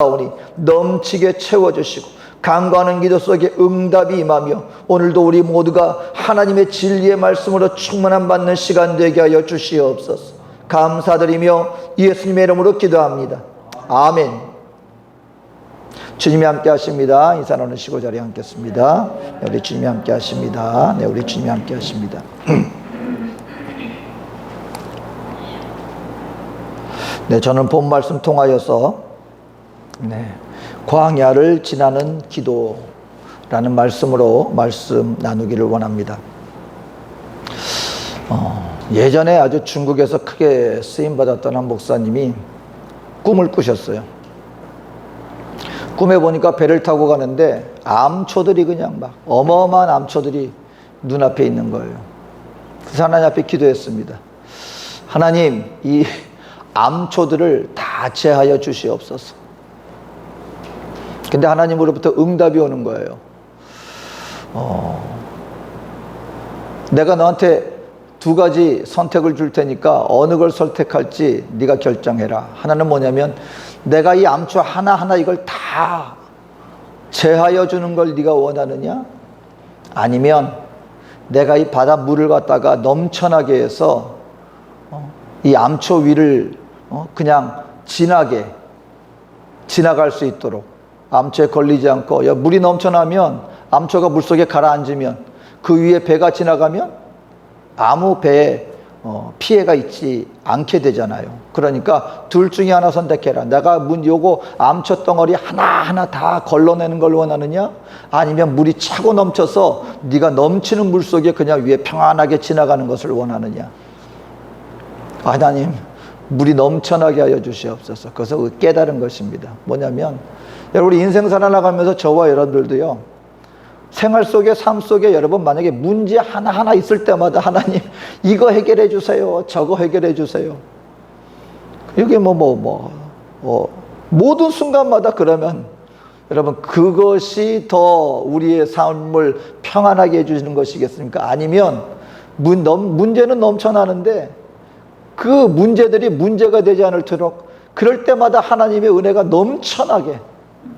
오니 넘치게 채워주시고 간구하는 기도 속에 응답이 임하며 오늘도 우리 모두가 하나님의 진리의 말씀으로 충만함 받는 시간 되게 하여 주시옵소서. 감사드리며 예수님의 이름으로 기도합니다. 아멘. 주님이 함께 하십니다. 인사 나누시고 자리에 앉겠습니다. 네, 우리 주님이 함께 하십니다. 네, 우리 주님이 함께 하십니다. 네, 저는 본 말씀 통하여서 광야를 지나는 기도라는 말씀으로 말씀 나누기를 원합니다. 예전에 아주 중국에서 크게 쓰임받았던 한 목사님이 꿈을 꾸셨어요. 꿈에 보니까 배를 타고 가는데 암초들이 그냥 막 어마어마한 암초들이 눈앞에 있는 거예요. 그래서 하나님 앞에 기도했습니다. 하나님, 이 암초들을 다 제하여 주시옵소서. 근데 하나님으로부터 응답이 오는 거예요. 내가 너한테 두 가지 선택을 줄 테니까 어느 걸 선택할지 네가 결정해라. 하나는 뭐냐면 내가 이 암초 하나하나 이걸 다 제하여 주는 걸 네가 원하느냐? 아니면 내가 이 바다 물을 갖다가 넘쳐나게 해서 이 암초 위를 그냥 지나갈 수 있도록, 암초에 걸리지 않고, 물이 넘쳐나면 암초가 물속에 가라앉으면 그 위에 배가 지나가면 아무 배에 피해가 있지 않게 되잖아요. 그러니까 둘 중에 하나 선택해라. 내가 요거 암초 덩어리 하나하나 다 걸러내는 걸 원하느냐? 아니면 물이 차고 넘쳐서 네가 넘치는 물 속에 그냥 위에 평안하게 지나가는 것을 원하느냐? 하나님, 물이 넘쳐나게 하여 주시옵소서. 그래서 깨달은 것입니다. 뭐냐면, 여러분, 우리 인생 살아나가면서 저와 여러분들도요, 생활 속에, 삶 속에 여러분 만약에 문제 하나하나 있을 때마다 하나님, 이거 해결해 주세요, 저거 해결해 주세요. 이게 모든 순간마다 그러면 여러분, 그것이 더 우리의 삶을 평안하게 해주시는 것이겠습니까? 아니면 문제는 넘쳐나는데 그 문제들이 문제가 되지 않도록 그럴 때마다 하나님의 은혜가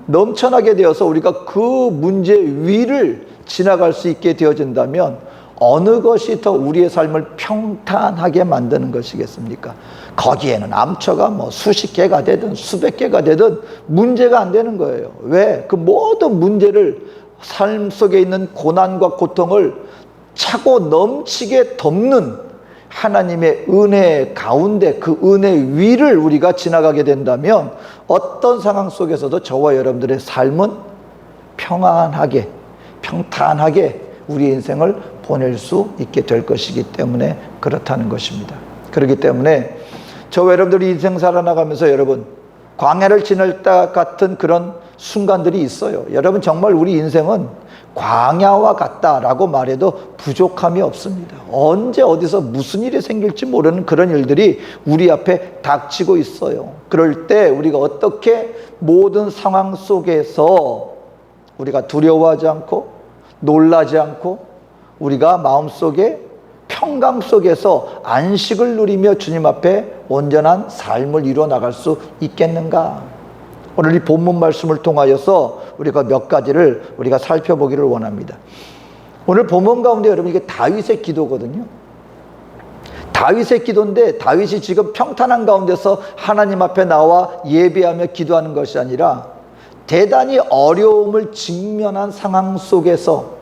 넘쳐나게 되어서 우리가 그 문제 위를 지나갈 수 있게 되어진다면 어느 것이 더 우리의 삶을 평탄하게 만드는 것이겠습니까? 거기에는 암초가 수십 개가 되든 수백 개가 되든 문제가 안 되는 거예요. 왜? 그 모든 문제를, 삶 속에 있는 고난과 고통을 차고 넘치게 덮는 하나님의 은혜 가운데, 그 은혜 위를 우리가 지나가게 된다면 어떤 상황 속에서도 저와 여러분들의 삶은 평안하게, 평탄하게 우리 인생을 보낼 수 있게 될 것이기 때문에 그렇다는 것입니다. 그렇기 때문에 저와 여러분들이 인생 살아나가면서 여러분, 광야를 지날 때 같은 그런 순간들이 있어요. 여러분, 정말 우리 인생은 광야와 같다라고 말해도 부족함이 없습니다. 언제 어디서 무슨 일이 생길지 모르는 그런 일들이 우리 앞에 닥치고 있어요. 그럴 때 우리가 어떻게 모든 상황 속에서 우리가 두려워하지 않고 놀라지 않고 우리가 마음속에 평강 속에서 안식을 누리며 주님 앞에 온전한 삶을 이루어 나갈 수 있겠는가? 오늘 이 본문 말씀을 통하여서 우리가 몇 가지를 우리가 살펴보기를 원합니다. 오늘 본문 가운데 여러분, 이게 다윗의 기도거든요. 다윗의 기도인데 다윗이 지금 평탄한 가운데서 하나님 앞에 나와 예배하며 기도하는 것이 아니라 대단히 어려움을 직면한 상황 속에서,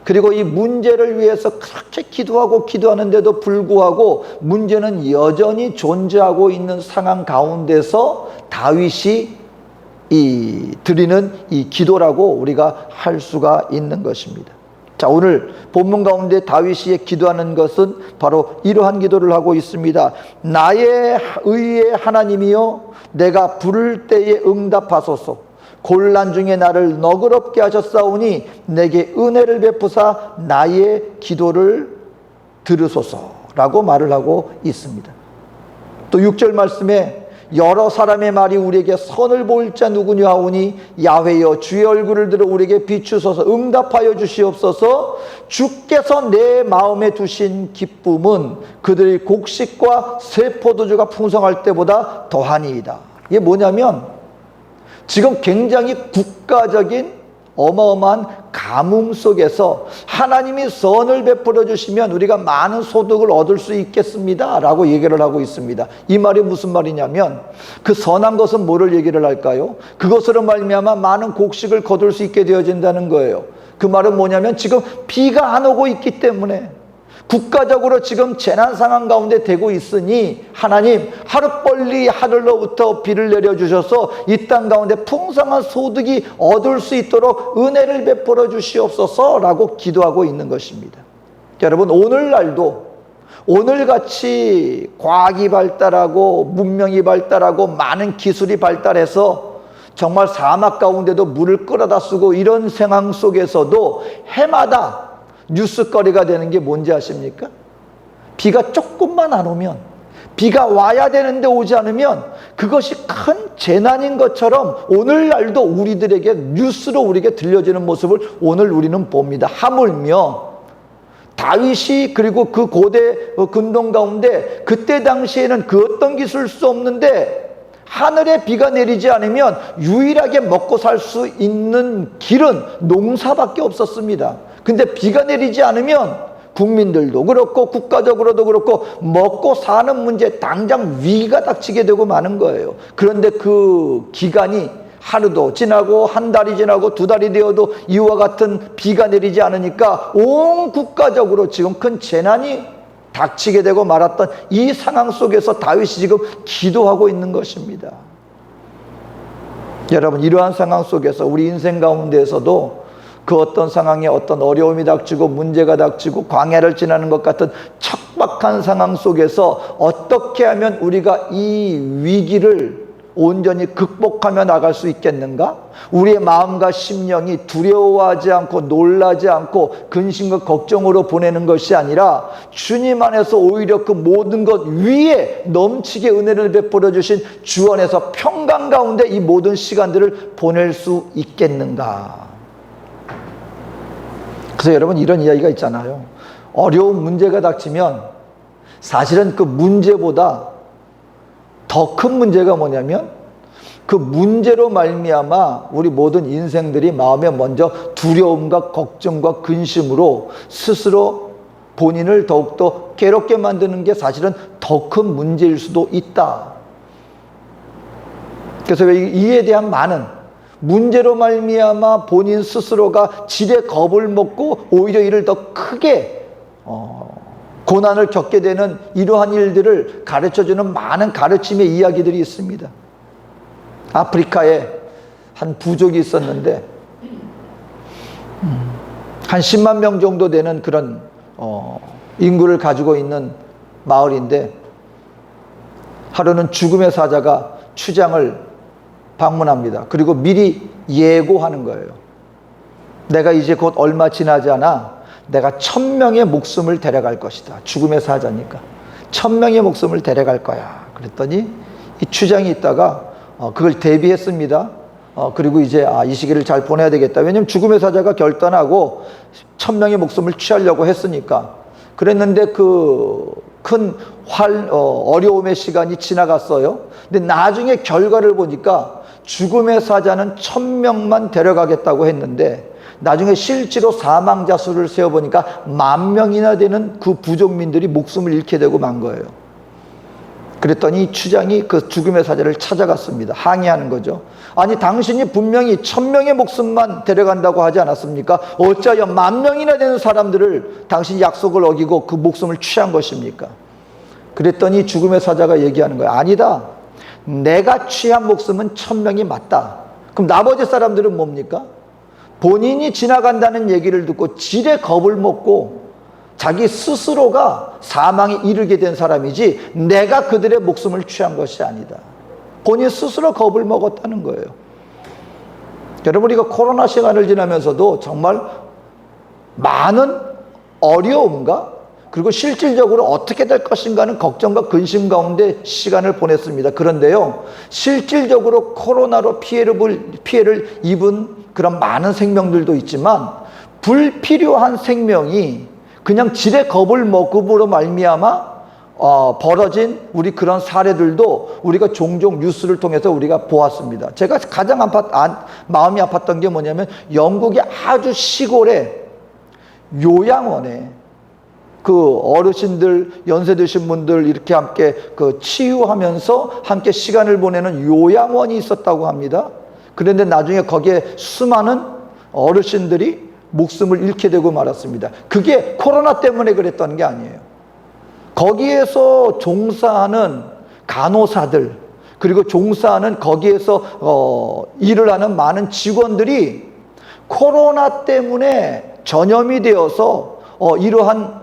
그리고 이 문제를 위해서 그렇게 기도하는데도 불구하고 문제는 여전히 존재하고 있는 상황 가운데서 다윗이 드리는 이 기도라고 우리가 할 수가 있는 것입니다. 자, 오늘 본문 가운데 다윗이 기도하는 것은 바로 이러한 기도를 하고 있습니다. 나의 의의 하나님이여, 내가 부를 때에 응답하소서. 곤란 중에 나를 너그럽게 하셨사오니 내게 은혜를 베푸사 나의 기도를 들으소서라고 말을 하고 있습니다. 또 6절 말씀에 여러 사람의 말이 우리에게 선을 보일 자 누구냐 하오니 야훼여, 주의 얼굴을 들어 우리에게 비추소서. 응답하여 주시옵소서. 주께서 내 마음에 두신 기쁨은 그들의 곡식과 새 포도주가 풍성할 때보다 더하니이다. 이게 뭐냐면 지금 굉장히 국가적인 어마어마한 가뭄 속에서 하나님이 선을 베풀어 주시면 우리가 많은 소득을 얻을 수 있겠습니다 라고 얘기를 하고 있습니다. 이 말이 무슨 말이냐면, 그 선한 것은 뭐를 얘기를 할까요? 그것으로 말미암아 많은 곡식을 거둘 수 있게 되어진다는 거예요. 그 말은 뭐냐면, 지금 비가 안 오고 있기 때문에 국가적으로 지금 재난 상황 가운데 되고 있으니 하나님, 하루빨리 하늘로부터 비를 내려주셔서 이 땅 가운데 풍성한 소득이 얻을 수 있도록 은혜를 베풀어 주시옵소서 라고 기도하고 있는 것입니다. 여러분, 오늘날도 오늘같이 과학이 발달하고 문명이 발달하고 많은 기술이 발달해서 정말 사막 가운데도 물을 끌어다 쓰고 이런 상황 속에서도 해마다 뉴스거리가 되는 게 뭔지 아십니까? 비가 조금만 안 오면, 비가 와야 되는데 오지 않으면 그것이 큰 재난인 것처럼 오늘날도 우리들에게 뉴스로 우리에게 들려지는 모습을 오늘 우리는 봅니다. 하물며 다윗이 그리고 그 고대 근동 가운데 그때 당시에는 그 어떤 기술 수 없는데 하늘에 비가 내리지 않으면 유일하게 먹고 살 수 있는 길은 농사밖에 없었습니다. 근데 비가 내리지 않으면 국민들도 그렇고 국가적으로도 그렇고 먹고 사는 문제, 당장 위기가 닥치게 되고 마는 거예요. 그런데 그 기간이 하루도 지나고 한 달이 지나고 두 달이 되어도 이와 같은 비가 내리지 않으니까 온 국가적으로 지금 큰 재난이 닥치게 되고 말았던 이 상황 속에서 다윗이 지금 기도하고 있는 것입니다. 여러분, 이러한 상황 속에서 우리 인생 가운데에서도 그 어떤 상황에 어떤 어려움이 닥치고 문제가 닥치고 광야를 지나는 것 같은 척박한 상황 속에서 어떻게 하면 우리가 이 위기를 온전히 극복하며 나갈 수 있겠는가? 우리의 마음과 심령이 두려워하지 않고 놀라지 않고 근심과 걱정으로 보내는 것이 아니라 주님 안에서 오히려 그 모든 것 위에 넘치게 은혜를 베풀어 주신 주 안에서 평강 가운데 이 모든 시간들을 보낼 수 있겠는가? 그래서 여러분, 이런 이야기가 있잖아요. 어려운 문제가 닥치면 사실은 그 문제보다 더 큰 문제가 뭐냐면, 그 문제로 말미암아 우리 모든 인생들이 마음에 먼저 두려움과 걱정과 근심으로 스스로 본인을 더욱더 괴롭게 만드는 게 사실은 더 큰 문제일 수도 있다. 그래서 이에 대한 많은 문제로 말미암아 본인 스스로가 지레 겁을 먹고 오히려 이를 더 크게 고난을 겪게 되는 이러한 일들을 가르쳐주는 많은 가르침의 이야기들이 있습니다. 아프리카에 한 부족이 있었는데 한 10만 명 정도 되는 그런 인구를 가지고 있는 마을인데, 하루는 죽음의 사자가 추장을 방문합니다. 그리고 미리 예고하는 거예요. 내가 이제 곧 얼마 지나지 않아 내가 1000명의 목숨을 데려갈 것이다. 죽음의 사자니까 1000명의 목숨을 데려갈 거야. 그랬더니 이 추장이 있다가 그걸 대비했습니다. 그리고 이제 이 시기를 잘 보내야 되겠다. 왜냐하면 죽음의 사자가 결단하고 1000명의 목숨을 취하려고 했으니까. 그랬는데 그 큰 어려움의 시간이 지나갔어요. 근데 나중에 결과를 보니까 죽음의 사자는 1000명만 데려가겠다고 했는데 나중에 실제로 사망자 수를 세어보니까 10,000명이나 되는 그 부족민들이 목숨을 잃게 되고 만 거예요. 그랬더니 추장이 그 죽음의 사자를 찾아갔습니다. 항의하는 거죠. 아니, 당신이 분명히 1000명의 목숨만 데려간다고 하지 않았습니까? 어찌하여 10,000명이나 되는 사람들을 당신이 약속을 어기고 그 목숨을 취한 것입니까? 그랬더니 죽음의 사자가 얘기하는 거예요. 아니다. 내가 취한 목숨은 1000명이 맞다. 그럼 나머지 사람들은 뭡니까? 본인이 지나간다는 얘기를 듣고 지레 겁을 먹고 자기 스스로가 사망에 이르게 된 사람이지 내가 그들의 목숨을 취한 것이 아니다. 본인 스스로 겁을 먹었다는 거예요. 여러분, 우리가 코로나 시간을 지나면서도 정말 많은 어려움과 그리고 실질적으로 어떻게 될 것인가는 걱정과 근심 가운데 시간을 보냈습니다. 그런데요, 실질적으로 코로나로 피해를 입은 그런 많은 생명들도 있지만 불필요한 생명이 그냥 지레 겁을 먹음으로 말미암아 벌어진 우리 그런 사례들도 우리가 종종 뉴스를 통해서 우리가 보았습니다. 제가 가장 마음이 아팠던 게 뭐냐면 영국의 아주 시골에 요양원에 그 어르신들, 연세 드신 분들 이렇게 함께 그 치유하면서 함께 시간을 보내는 요양원이 있었다고 합니다. 그런데 나중에 거기에 수많은 어르신들이 목숨을 잃게 되고 말았습니다. 그게 코로나 때문에 그랬던 게 아니에요. 거기에서 종사하는 간호사들, 그리고 종사하는 거기에서 일을 하는 많은 직원들이 코로나 때문에 전염이 되어서 이러한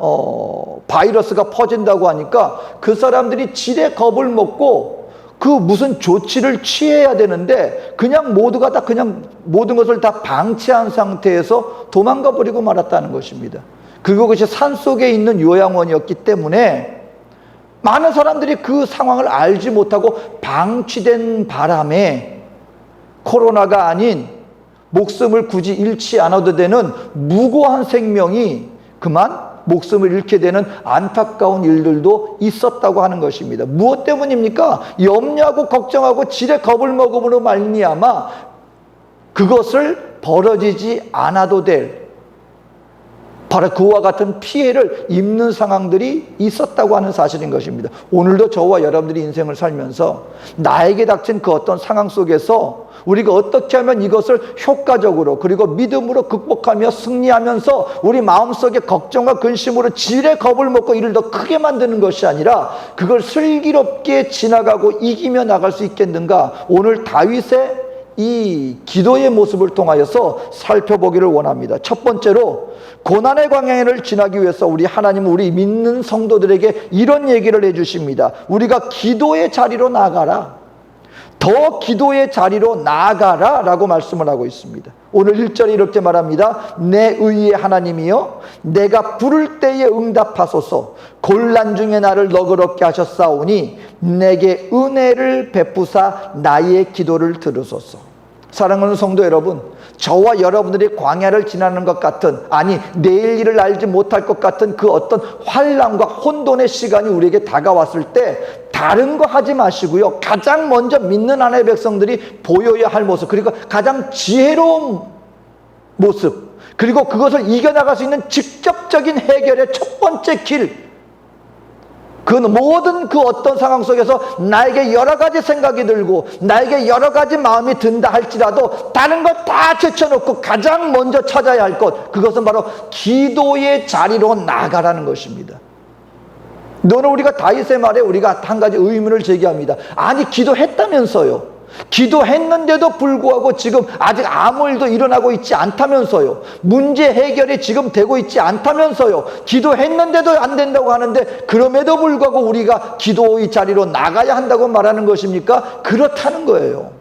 바이러스가 퍼진다고 하니까 그 사람들이 지레 겁을 먹고 그 무슨 조치를 취해야 되는데 그냥 모두가 다 그냥 모든 것을 다 방치한 상태에서 도망가 버리고 말았다는 것입니다. 그리고 그것이 산속에 있는 요양원이었기 때문에 많은 사람들이 그 상황을 알지 못하고 방치된 바람에 코로나가 아닌 목숨을 굳이 잃지 않아도 되는 무고한 생명이 그만 목숨을 잃게 되는 안타까운 일들도 있었다고 하는 것입니다. 무엇 때문입니까? 염려하고 걱정하고 지레 겁을 먹음으로 말미암아 그것을 벌어지지 않아도 될 바로 그와 같은 피해를 입는 상황들이 있었다고 하는 사실인 것입니다. 오늘도 저와 여러분들이 인생을 살면서 나에게 닥친 그 어떤 상황 속에서 우리가 어떻게 하면 이것을 효과적으로 그리고 믿음으로 극복하며 승리하면서 우리 마음속에 걱정과 근심으로 지레 겁을 먹고 이를 더 크게 만드는 것이 아니라 그걸 슬기롭게 지나가고 이기며 나갈 수 있겠는가? 오늘 다윗의 이 기도의 모습을 통하여서 살펴보기를 원합니다. 첫 번째로 고난의 광야를 지나기 위해서 우리 하나님은 우리 믿는 성도들에게 이런 얘기를 해주십니다. 우리가 기도의 자리로 나아가라. 더 기도의 자리로 나아가라 라고 말씀을 하고 있습니다. 오늘 1절에 이렇게 말합니다. 내 의의 하나님이여 내가 부를 때에 응답하소서. 곤란 중에 나를 너그럽게 하셨사오니 내게 은혜를 베푸사 나의 기도를 들으소서. 사랑하는 성도 여러분, 저와 여러분들이 광야를 지나는 것 같은, 아니 내일 일을 알지 못할 것 같은 그 어떤 환난과 혼돈의 시간이 우리에게 다가왔을 때 다른 거 하지 마시고요, 가장 먼저 믿는 하나님의 백성들이 보여야 할 모습, 그리고 가장 지혜로운 모습, 그리고 그것을 이겨나갈 수 있는 직접적인 해결의 첫 번째 길, 그 모든 그 어떤 상황 속에서 나에게 여러 가지 생각이 들고 나에게 여러 가지 마음이 든다 할지라도 다른 것 다 제쳐놓고 가장 먼저 찾아야 할 것, 그것은 바로 기도의 자리로 나아가라는 것입니다. 너는 우리가 다윗의 말에 우리가 한 가지 의문을 제기합니다. 아니 기도했다면서요. 기도했는데도 불구하고 지금 아직 아무 일도 일어나고 있지 않다면서요. 문제 해결이 지금 되고 있지 않다면서요. 기도했는데도 안 된다고 하는데 그럼에도 불구하고 우리가 기도의 자리로 나가야 한다고 말하는 것입니까? 그렇다는 거예요.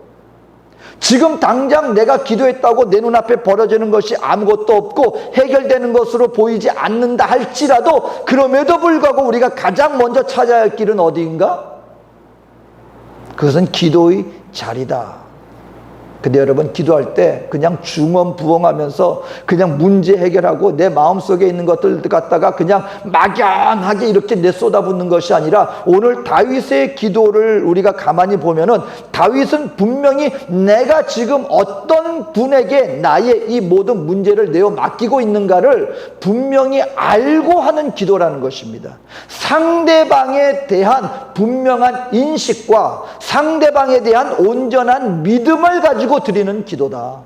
지금 당장 내가 기도했다고 내 눈앞에 벌어지는 것이 아무것도 없고 해결되는 것으로 보이지 않는다 할지라도 그럼에도 불구하고 우리가 가장 먼저 찾아야 할 길은 어디인가? 그것은 기도의 자리다. 근데 여러분, 기도할 때 그냥 중언부언하면서 그냥 문제 해결하고 내 마음속에 있는 것들 갖다가 그냥 막연하게 이렇게 내쏟아붓는 것이 아니라 오늘 다윗의 기도를 우리가 가만히 보면은 다윗은 분명히 내가 지금 어떤 분에게 나의 이 모든 문제를 내어 맡기고 있는가를 분명히 알고 하는 기도라는 것입니다. 상대방에 대한 분명한 인식과 상대방에 대한 온전한 믿음을 가지고 드리는 기도다.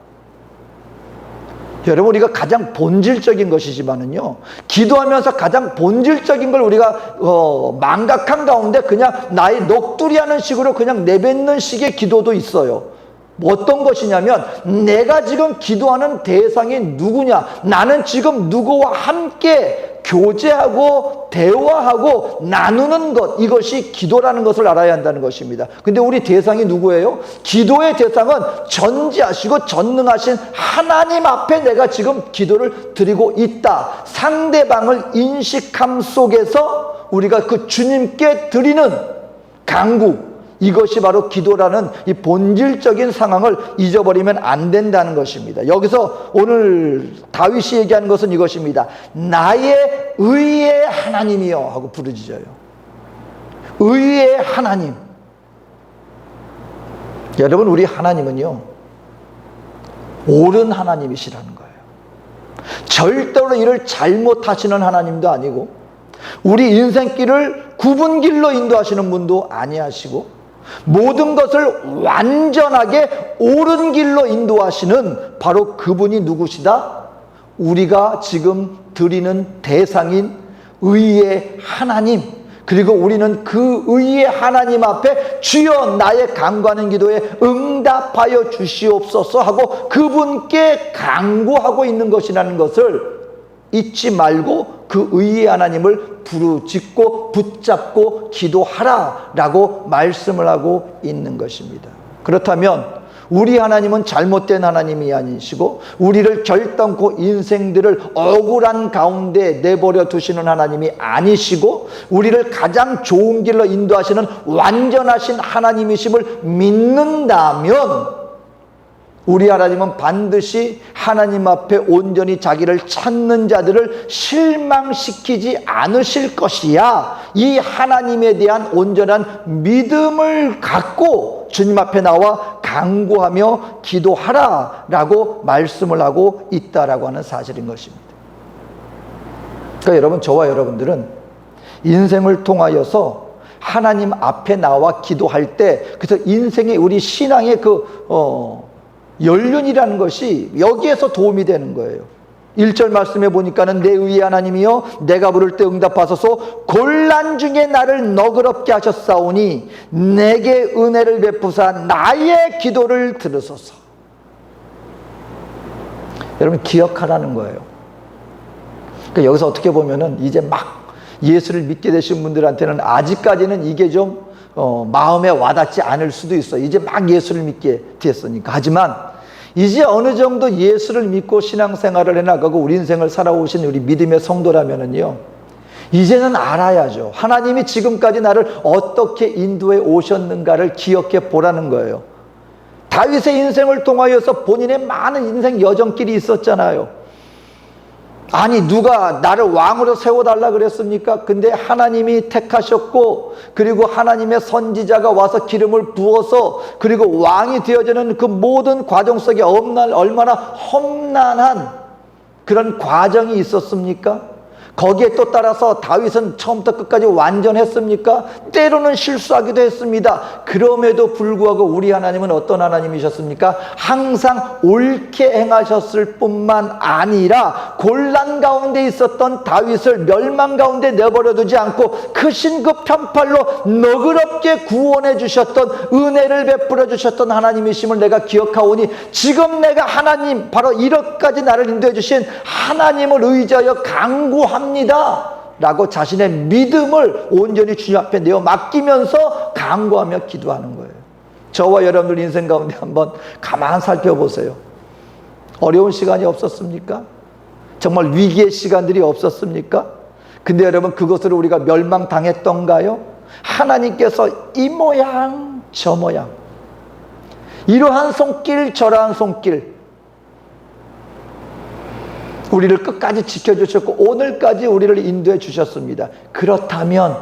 여러분, 우리가 가장 본질적인 것이지만은요, 기도하면서 가장 본질적인 걸 우리가 망각한 가운데 그냥 나의 넋두리하는 식으로 그냥 내뱉는 식의 기도도 있어요. 어떤 것이냐면 내가 지금 기도하는 대상이 누구냐, 나는 지금 누구와 함께 교제하고 대화하고 나누는 것, 이것이 기도라는 것을 알아야 한다는 것입니다. 근데 우리 대상이 누구예요? 기도의 대상은 전지하시고 전능하신 하나님 앞에 내가 지금 기도를 드리고 있다. 상대방을 인식함 속에서 우리가 그 주님께 드리는 간구, 이것이 바로 기도라는 이 본질적인 상황을 잊어버리면 안 된다는 것입니다. 여기서 오늘 다윗이 얘기하는 것은 이것입니다. 나의 의의 하나님이여 하고 부르짖어요. 의의 하나님. 여러분, 우리 하나님은요, 옳은 하나님이시라는 거예요. 절대로 이를 잘못하시는 하나님도 아니고, 우리 인생길을 굽은 길로 인도하시는 분도 아니하시고, 모든 것을 완전하게 옳은 길로 인도하시는 바로 그분이 누구시다? 우리가 지금 드리는 대상인 의의 하나님, 그리고 우리는 그 의의 하나님 앞에 주여 나의 간구하는 기도에 응답하여 주시옵소서 하고 그분께 간구하고 있는 것이라는 것을 잊지 말고 그 의의 하나님을 부르짖고 붙잡고 기도하라라고 말씀을 하고 있는 것입니다. 그렇다면 우리 하나님은 잘못된 하나님이 아니시고 우리를 결단코 인생들을 억울한 가운데 내버려 두시는 하나님이 아니시고 우리를 가장 좋은 길로 인도하시는 완전하신 하나님이심을 믿는다면 우리 하나님은 반드시 하나님 앞에 온전히 자기를 찾는 자들을 실망시키지 않으실 것이야. 이 하나님에 대한 온전한 믿음을 갖고 주님 앞에 나와 간구하며 기도하라 라고 말씀을 하고 있다라고 하는 사실인 것입니다. 그러니까 여러분, 저와 여러분들은 인생을 통하여서 하나님 앞에 나와 기도할 때, 그래서 인생의 우리 신앙의 연륜이라는 것이 여기에서 도움이 되는 거예요. 1절 말씀에 보니까는 내 의의 하나님이여 내가 부를 때 응답하소서 곤란 중에 나를 너그럽게 하셨사오니 내게 은혜를 베푸사 나의 기도를 들으소서. 여러분, 기억하라는 거예요. 그러니까 여기서 어떻게 보면은 이제 막 예수를 믿게 되신 분들한테는 아직까지는 이게 좀 마음에 와닿지 않을 수도 있어요. 이제 막 예수를 믿게 됐으니까. 하지만 이제 어느 정도 예수를 믿고 신앙생활을 해나가고 우리 인생을 살아오신 우리 믿음의 성도라면은요, 이제는 알아야죠. 하나님이 지금까지 나를 어떻게 인도해 오셨는가를 기억해 보라는 거예요. 다윗의 인생을 통하여서 본인의 많은 인생 여정길이 있었잖아요. 아니, 누가 나를 왕으로 세워달라 그랬습니까? 근데 하나님이 택하셨고, 그리고 하나님의 선지자가 와서 기름을 부어서, 그리고 왕이 되어지는 그 모든 과정 속에 얼마나 험난한 그런 과정이 있었습니까? 거기에 또 따라서 다윗은 처음부터 끝까지 완전했습니까? 때로는 실수하기도 했습니다. 그럼에도 불구하고 우리 하나님은 어떤 하나님이셨습니까? 항상 옳게 행하셨을 뿐만 아니라 곤란 가운데 있었던 다윗을 멸망 가운데 내버려두지 않고 크신 그 편팔로 너그럽게 구원해 주셨던, 은혜를 베풀어 주셨던 하나님이심을 내가 기억하오니 지금 내가 하나님, 바로 이렇게까지 나를 인도해 주신 하나님을 의지하여 간구합니다 라고 자신의 믿음을 온전히 주님 앞에 내어 맡기면서 간구하며 기도하는 거예요. 저와 여러분들 인생 가운데 한번 가만 살펴보세요. 어려운 시간이 없었습니까? 정말 위기의 시간들이 없었습니까? 근데 여러분, 그것으로 우리가 멸망당했던가요? 하나님께서 이 모양 저 모양, 이러한 손길 저러한 손길, 우리를 끝까지 지켜주셨고 오늘까지 우리를 인도해 주셨습니다. 그렇다면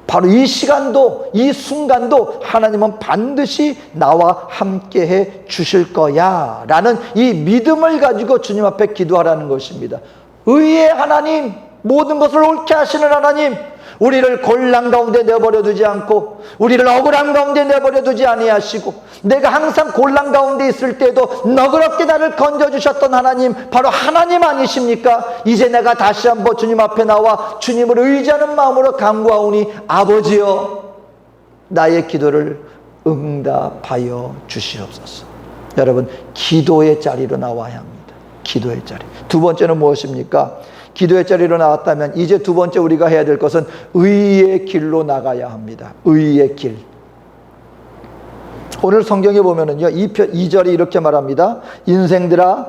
바로 이 시간도, 이 순간도 하나님은 반드시 나와 함께해 주실 거야 라는 이 믿음을 가지고 주님 앞에 기도하라는 것입니다. 의의 하나님, 모든 것을 옳게 하시는 하나님, 우리를 곤란 가운데 내버려 두지 않고 우리를 억울한 가운데 내버려 두지 아니하시고 내가 항상 곤란 가운데 있을 때도 너그럽게 나를 건져주셨던 하나님, 바로 하나님 아니십니까? 이제 내가 다시 한번 주님 앞에 나와 주님을 의지하는 마음으로 간구하오니 아버지여 나의 기도를 응답하여 주시옵소서. 여러분, 기도의 자리로 나와야 합니다. 기도의 자리. 두 번째는 무엇입니까? 기도의 자리로 나왔다면 이제 두 번째 우리가 해야 될 것은 의의 길로 나가야 합니다. 의의 길. 오늘 성경에 보면은요, 2절이 이렇게 말합니다. 인생들아,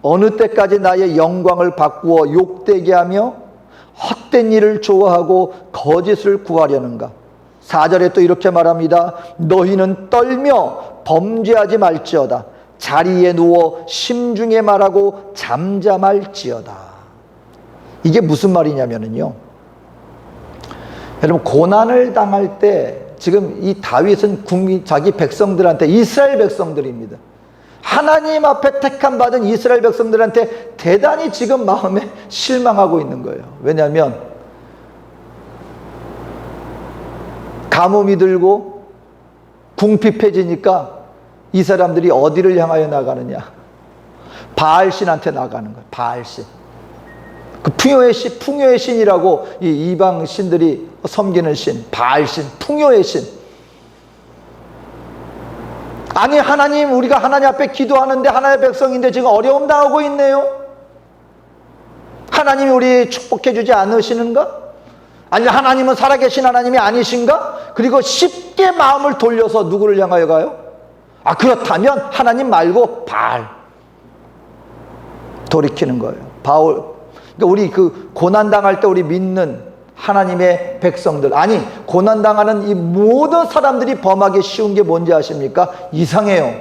어느 때까지 나의 영광을 바꾸어 욕되게 하며 헛된 일을 좋아하고 거짓을 구하려는가? 4절에 또 이렇게 말합니다. 너희는 떨며 범죄하지 말지어다. 자리에 누워 심중에 말하고 잠잠할지어다. 이게 무슨 말이냐면요, 여러분, 고난을 당할 때 지금 이 다윗은 자기 백성들한테, 이스라엘 백성들입니다, 하나님 앞에 택함 받은 이스라엘 백성들한테 대단히 지금 마음에 실망하고 있는 거예요. 왜냐하면 가뭄이 들고 궁핍해지니까 이 사람들이 어디를 향하여 나가느냐? 바알신한테 나가는 거예요. 바알신. 그 풍요의 신이라고 이 이방 신들이 섬기는 신, 바알신, 풍요의 신. 아니, 하나님, 우리가 하나님 앞에 기도하는데, 하나님의 백성인데 지금 어려움 당하고 있네요. 하나님이 우리 축복해 주지 않으시는가? 아니, 하나님은 살아계신 하나님이 아니신가? 그리고 쉽게 마음을 돌려서 누구를 향하여 가요? 아, 그렇다면 하나님 말고 바알 돌이키는 거예요. 바울. 그러니까 우리 그 고난당할 때 우리 믿는 하나님의 백성들, 아니, 고난당하는 이 모든 사람들이 범하기 쉬운 게 뭔지 아십니까? 이상해요.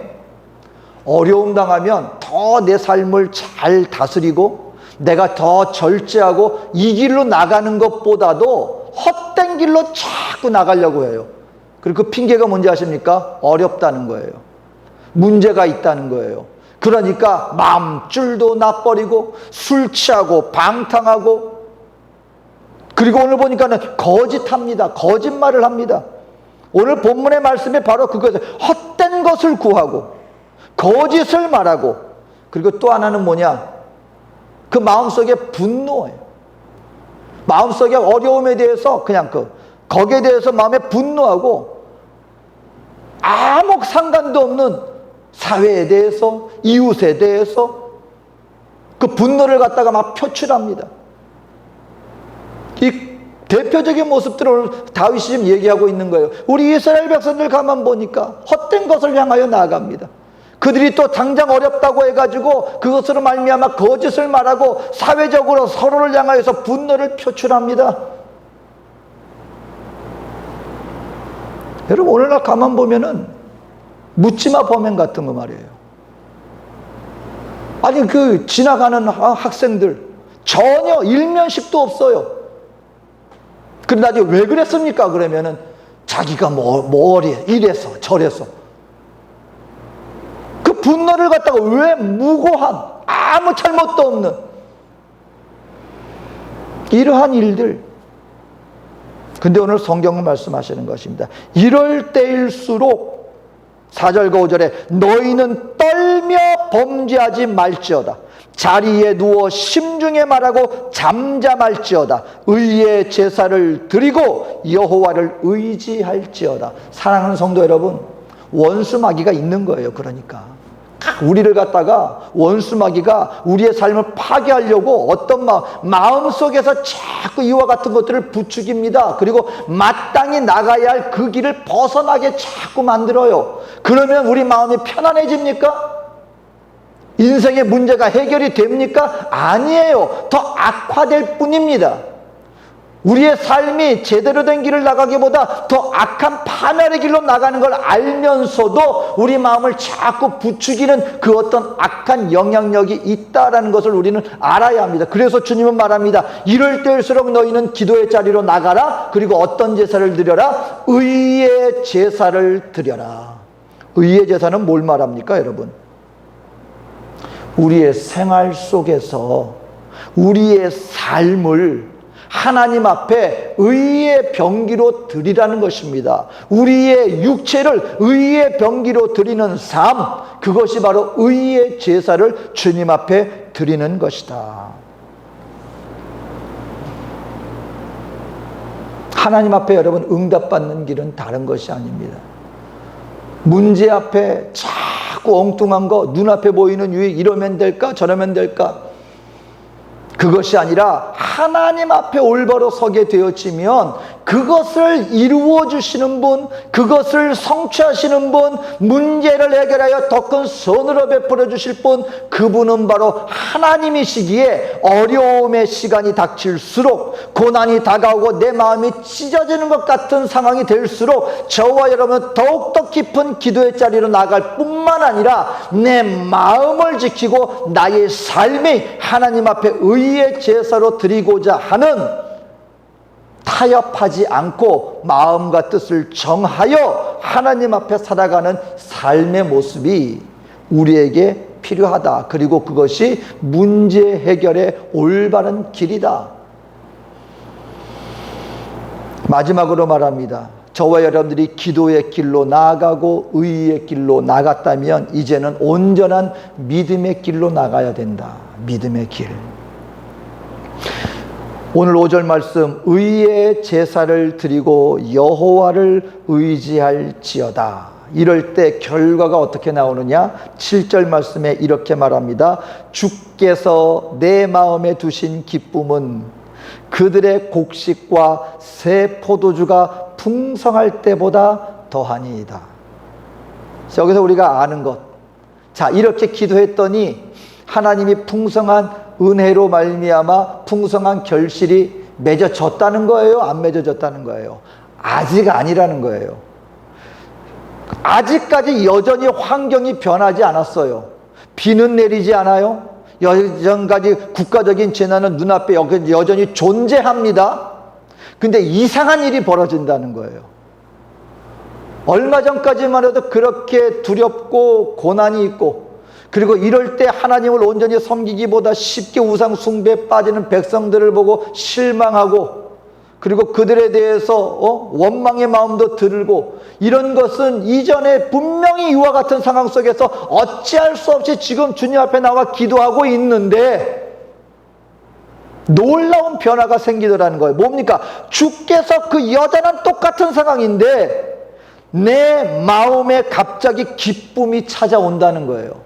어려움 당하면 더 내 삶을 잘 다스리고 내가 더 절제하고 이 길로 나가는 것보다도 헛된 길로 자꾸 나가려고 해요. 그리고 그 핑계가 뭔지 아십니까? 어렵다는 거예요. 문제가 있다는 거예요. 그러니까 마음줄도 놔버리고 술 취하고 방탕하고, 그리고 오늘 보니까는 거짓합니다. 거짓말을 합니다. 오늘 본문의 말씀에 바로 그것을, 헛된 것을 구하고 거짓을 말하고, 그리고 또 하나는 뭐냐? 그 마음속에 분노예요. 마음속에 어려움에 대해서 그냥 거기에 대해서 마음에 분노하고, 아무 상관도 없는 사회에 대해서, 이웃에 대해서 그 분노를 갖다가 막 표출합니다. 이 대표적인 모습들을 오늘 다윗이 지금 얘기하고 있는 거예요. 우리 이스라엘 백성들 가만 보니까 헛된 것을 향하여 나아갑니다. 그들이 또 당장 어렵다고 해가지고 그것으로 말미암아 거짓을 말하고 사회적으로 서로를 향하여서 분노를 표출합니다. 여러분, 오늘날 가만 보면은 묻지마 범행 같은 거 말이에요. 아니, 그 지나가는 학생들 전혀 일면식도 없어요. 근데 나중에 왜 그랬습니까? 그러면은 자기가 이래서 저래서. 그 분노를 갖다가 왜 무고한, 아무 잘못도 없는 이러한 일들. 근데 오늘 성경은 말씀하시는 것입니다. 이럴 때일수록 4절과 5절에 너희는 떨며 범죄하지 말지어다. 자리에 누워 심중에 말하고 잠잠할지어다. 의의 제사를 드리고 여호와를 의지할지어다. 사랑하는 성도 여러분, 원수 마귀가 있는 거예요. 그러니까 우리를 갖다가 원수 마귀가 우리의 삶을 파괴하려고 어떤 마음속에서 자꾸 이와 같은 것들을 부추깁니다. 그리고 마땅히 나가야 할 그 길을 벗어나게 자꾸 만들어요. 그러면 우리 마음이 편안해집니까? 인생의 문제가 해결이 됩니까? 아니에요. 더 악화될 뿐입니다. 우리의 삶이 제대로 된 길을 나가기보다 더 악한 파멸의 길로 나가는 걸 알면서도 우리 마음을 자꾸 부추기는 그 어떤 악한 영향력이 있다라는 것을 우리는 알아야 합니다. 그래서 주님은 말합니다. 이럴 때일수록 너희는 기도의 자리로 나가라. 그리고 어떤 제사를 드려라? 의의 제사를 드려라. 의의 제사는 뭘 말합니까, 여러분? 우리의 생활 속에서 우리의 삶을 하나님 앞에 의의 병기로 드리라는 것입니다. 우리의 육체를 의의 병기로 드리는 삶, 그것이 바로 의의 제사를 주님 앞에 드리는 것이다. 하나님 앞에 여러분 응답받는 길은 다른 것이 아닙니다. 문제 앞에 자꾸 엉뚱한 거, 눈앞에 보이는 유익, 이러면 될까 저러면 될까, 그것이 아니라 하나님 앞에 올바로 서게 되어지면 그것을 이루어 주시는 분, 그것을 성취하시는 분, 문제를 해결하여 더 큰 선으로 베풀어 주실 분, 그분은 바로 하나님이시기에 어려움의 시간이 닥칠수록, 고난이 다가오고 내 마음이 찢어지는 것 같은 상황이 될수록 저와 여러분은 더욱더 깊은 기도의 자리로 나갈 뿐만 아니라 내 마음을 지키고 나의 삶이 하나님 앞에 의의 제사로 드리고자 하는 타협하지 않고 마음과 뜻을 정하여 하나님 앞에 살아가는 삶의 모습이 우리에게 필요하다. 그리고 그것이 문제 해결의 올바른 길이다. 마지막으로 말합니다. 저와 여러분들이 기도의 길로 나아가고 의의 길로 나갔다면 이제는 온전한 믿음의 길로 나가야 된다. 믿음의 길. 오늘 5절 말씀, 의의 제사를 드리고 여호와를 의지할지어다. 이럴 때 결과가 어떻게 나오느냐? 7절 말씀에 이렇게 말합니다. 주께서 내 마음에 두신 기쁨은 그들의 곡식과 새 포도주가 풍성할 때보다 더하니이다. 여기서 우리가 아는 것, 자, 이렇게 기도했더니 하나님이 풍성한 은혜로 말미암아 풍성한 결실이 맺어졌다는 거예요? 안 맺어졌다는 거예요? 아직 아니라는 거예요. 아직까지 여전히 환경이 변하지 않았어요. 비는 내리지 않아요. 여전까지 국가적인 재난은 눈앞에 여전히 존재합니다. 근데 이상한 일이 벌어진다는 거예요. 얼마 전까지만 해도 그렇게 두렵고 고난이 있고, 그리고 이럴 때 하나님을 온전히 섬기기보다 쉽게 우상 숭배에 빠지는 백성들을 보고 실망하고, 그리고 그들에 대해서 원망의 마음도 들고, 이런 것은 이전에 분명히 이와 같은 상황 속에서 어찌할 수 없이 지금 주님 앞에 나와 기도하고 있는데 놀라운 변화가 생기더라는 거예요. 뭡니까? 주께서 그 여전한 똑같은 상황인데 내 마음에 갑자기 기쁨이 찾아온다는 거예요.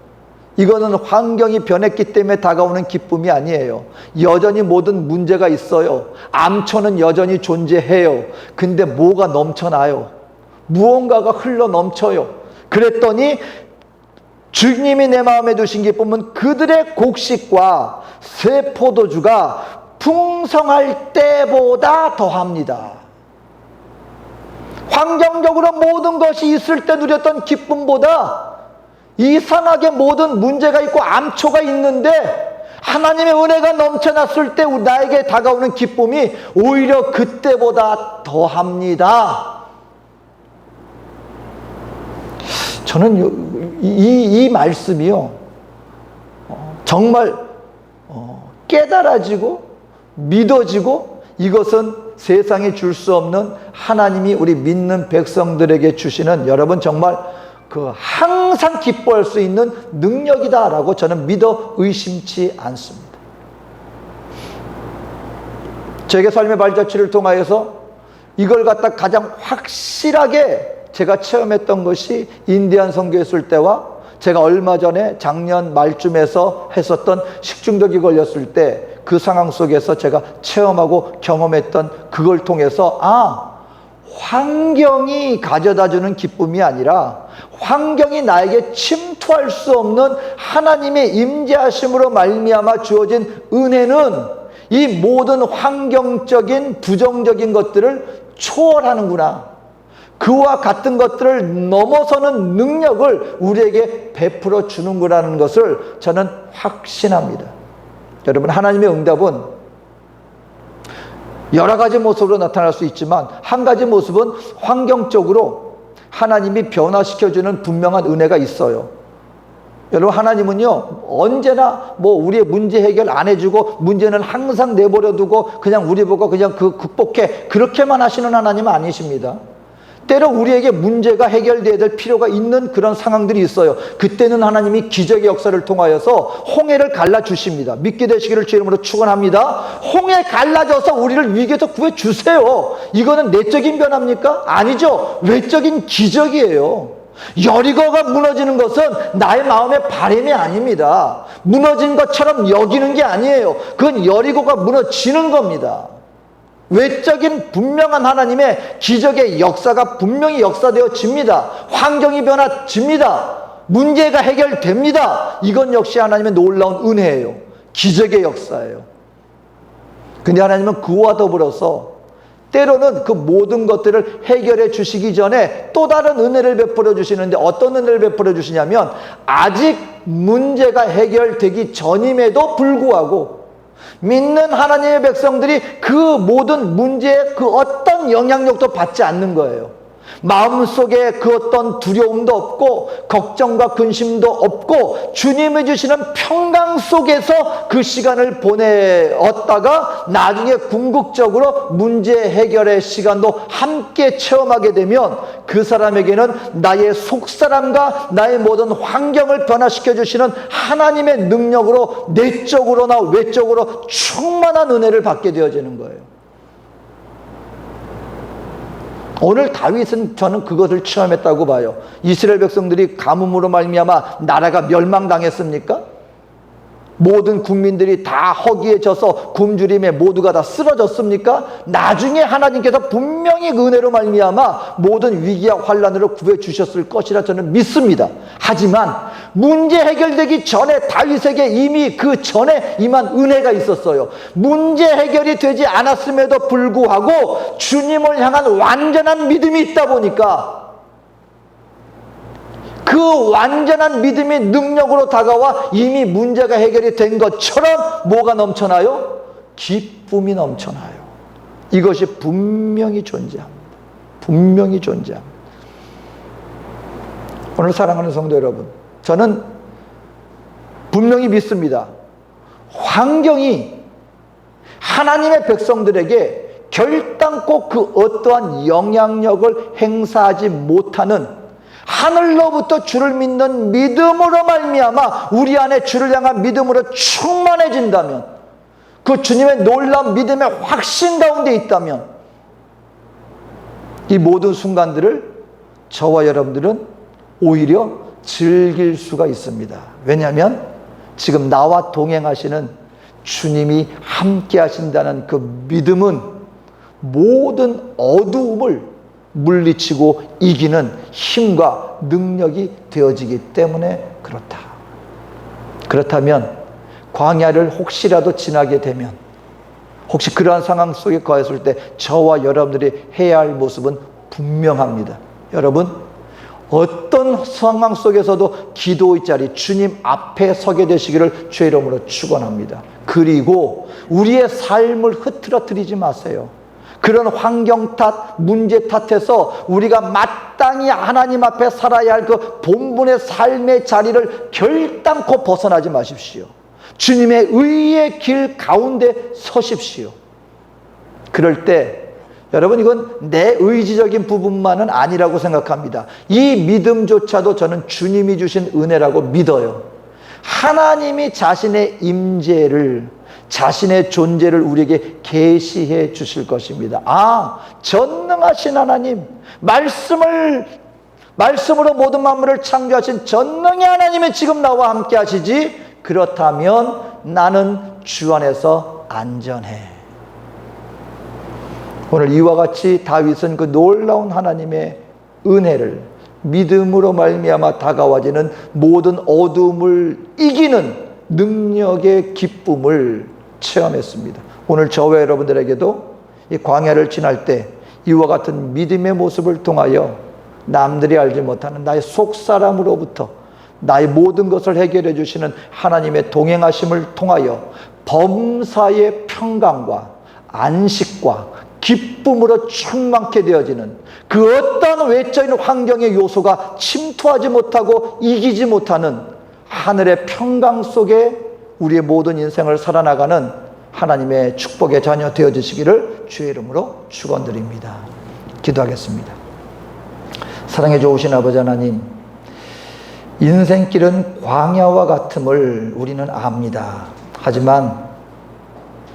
이거는 환경이 변했기 때문에 다가오는 기쁨이 아니에요. 여전히 모든 문제가 있어요. 암초는 여전히 존재해요. 근데 뭐가 넘쳐나요? 무언가가 흘러 넘쳐요. 그랬더니 주님이 내 마음에 두신 기쁨은 그들의 곡식과 새 포도주가 풍성할 때보다 더합니다. 환경적으로 모든 것이 있을 때 누렸던 기쁨보다 이상하게 모든 문제가 있고 암초가 있는데 하나님의 은혜가 넘쳐났을 때 나에게 다가오는 기쁨이 오히려 그때보다 더합니다. 저는 이 말씀이요, 정말 깨달아지고 믿어지고, 이것은 세상에 줄 수 없는 하나님이 우리 믿는 백성들에게 주시는, 여러분 정말 항상 기뻐할 수 있는 능력이다라고 저는 믿어 의심치 않습니다. 제게 삶의 발자취를 통하여서 이걸 갖다 가장 확실하게 제가 체험했던 것이 인디안 선교했을 때와 제가 얼마 전에 작년 말쯤에서 했었던 식중독이 걸렸을 때 그 상황 속에서 제가 체험하고 경험했던 그걸 통해서 환경이 가져다주는 기쁨이 아니라 환경이 나에게 침투할 수 없는 하나님의 임재하심으로 말미암아 주어진 은혜는 이 모든 환경적인 부정적인 것들을 초월하는구나, 그와 같은 것들을 넘어서는 능력을 우리에게 베풀어 주는구나라는 것을 저는 확신합니다. 여러분, 하나님의 응답은 여러 가지 모습으로 나타날 수 있지만 한 가지 모습은 환경적으로 하나님이 변화시켜주는 분명한 은혜가 있어요. 여러분, 하나님은요 언제나 우리의 문제 해결 안 해주고 문제는 항상 내버려두고 그냥 우리 보고 그냥 극복해, 그렇게만 하시는 하나님은 아니십니다. 때로 우리에게 문제가 해결되어야 될 필요가 있는 그런 상황들이 있어요. 그때는 하나님이 기적의 역사를 통하여서 홍해를 갈라주십니다. 믿게 되시기를 주 이름으로 축원합니다. 홍해 갈라져서 우리를 위기에서 구해주세요. 이거는 내적인 변화입니까? 아니죠. 외적인 기적이에요. 여리고가 무너지는 것은 나의 마음의 바람이 아닙니다. 무너진 것처럼 여기는 게 아니에요. 그건 여리고가 무너지는 겁니다. 외적인 분명한 하나님의 기적의 역사가 분명히 역사되어집니다. 환경이 변화집니다. 문제가 해결됩니다. 이건 역시 하나님의 놀라운 은혜예요. 기적의 역사예요. 근데 하나님은 그와 더불어서 때로는 그 모든 것들을 해결해 주시기 전에 또 다른 은혜를 베풀어 주시는데, 어떤 은혜를 베풀어 주시냐면 아직 문제가 해결되기 전임에도 불구하고 믿는 하나님의 백성들이 그 모든 문제에 그 어떤 영향력도 받지 않는 거예요. 마음속에 그 어떤 두려움도 없고 걱정과 근심도 없고 주님이 주시는 평강 속에서 그 시간을 보내었다가 나중에 궁극적으로 문제 해결의 시간도 함께 체험하게 되면 그 사람에게는 나의 속사람과 나의 모든 환경을 변화시켜 주시는 하나님의 능력으로 내적으로나 외적으로 충만한 은혜를 받게 되어지는 거예요. 오늘 다윗은 저는 그것을 체험했다고 봐요. 이스라엘 백성들이 가뭄으로 말미암아 나라가 멸망당했습니까? 모든 국민들이 다 허기에 져서 굶주림에 모두가 다 쓰러졌습니까? 나중에 하나님께서 분명히 그 은혜로 말미암아 모든 위기와 환난으로 구해 주셨을 것이라 저는 믿습니다. 하지만 문제 해결되기 전에 다윗에게 이미 그 전에 임한 은혜가 있었어요. 문제 해결이 되지 않았음에도 불구하고 주님을 향한 완전한 믿음이 있다 보니까 그 완전한 믿음이 능력으로 다가와 이미 문제가 해결이 된 것처럼 뭐가 넘쳐나요? 기쁨이 넘쳐나요. 이것이 분명히 존재합니다. 분명히 존재합니다. 오늘 사랑하는 성도 여러분, 저는 분명히 믿습니다. 환경이 하나님의 백성들에게 결단코 그 어떠한 영향력을 행사하지 못하는 하늘로부터 주를 믿는 믿음으로 말미암아 우리 안에 주를 향한 믿음으로 충만해진다면, 그 주님의 놀라운 믿음의 확신 가운데 있다면 이 모든 순간들을 저와 여러분들은 오히려 즐길 수가 있습니다. 왜냐하면 지금 나와 동행하시는 주님이 함께 하신다는 그 믿음은 모든 어두움을 물리치고 이기는 힘과 능력이 되어지기 때문에 그렇다. 그렇다면 광야를 혹시라도 지나게 되면, 혹시 그러한 상황 속에 거했을 때 저와 여러분들이 해야 할 모습은 분명합니다. 여러분, 어떤 상황 속에서도 기도의 자리, 주님 앞에 서게 되시기를 주의 이름으로 축원합니다. 그리고 우리의 삶을 흐트러뜨리지 마세요. 그런 환경 탓, 문제 탓해서 우리가 마땅히 하나님 앞에 살아야 할 그 본분의 삶의 자리를 결단코 벗어나지 마십시오. 주님의 의의 길 가운데 서십시오. 그럴 때 여러분, 이건 내 의지적인 부분만은 아니라고 생각합니다. 이 믿음조차도 저는 주님이 주신 은혜라고 믿어요. 하나님이 자신의 임재를, 자신의 존재를 우리에게 계시해 주실 것입니다. 아, 전능하신 하나님, 말씀으로 모든 만물을 창조하신 전능의 하나님이 지금 나와 함께 하시지, 그렇다면 나는 주 안에서 안전해. 오늘 이와 같이 다윗은 그 놀라운 하나님의 은혜를 믿음으로 말미암아 다가와지는 모든 어둠을 이기는 능력의 기쁨을 체험했습니다. 오늘 저와 여러분들에게도 이 광야를 지날 때 이와 같은 믿음의 모습을 통하여 남들이 알지 못하는 나의 속사람으로부터 나의 모든 것을 해결해 주시는 하나님의 동행하심을 통하여 범사의 평강과 안식과 기쁨으로 충만케 되어지는 그 어떤 외적인 환경의 요소가 침투하지 못하고 이기지 못하는 하늘의 평강 속에 우리의 모든 인생을 살아나가는 하나님의 축복의 자녀 되어주시기를 주의 이름으로 축원드립니다. 기도하겠습니다. 사랑해 좋으신 아버지 하나님, 인생길은 광야와 같음을 우리는 압니다. 하지만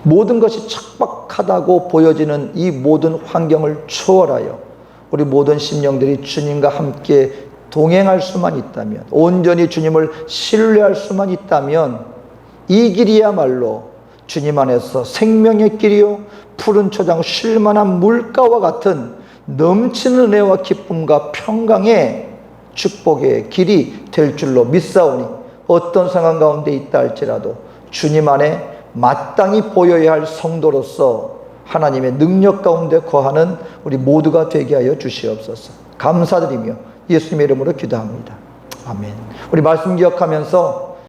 모든 것이 척박하다고 보여지는 이 모든 환경을 초월하여 우리 모든 심령들이 주님과 함께 동행할 수만 있다면, 온전히 주님을 신뢰할 수만 있다면 이 길이야말로 주님 안에서 생명의 길이요 푸른 초장 쉴만한 물가와 같은 넘치는 은혜와 기쁨과 평강의 축복의 길이 될 줄로 믿사오니, 어떤 상황 가운데 있다 할지라도 주님 안에 마땅히 보여야 할 성도로서 하나님의 능력 가운데 거하는 우리 모두가 되게 하여 주시옵소서. 감사드리며 예수님의 이름으로 기도합니다. 아멘. 우리 말씀 기억하면서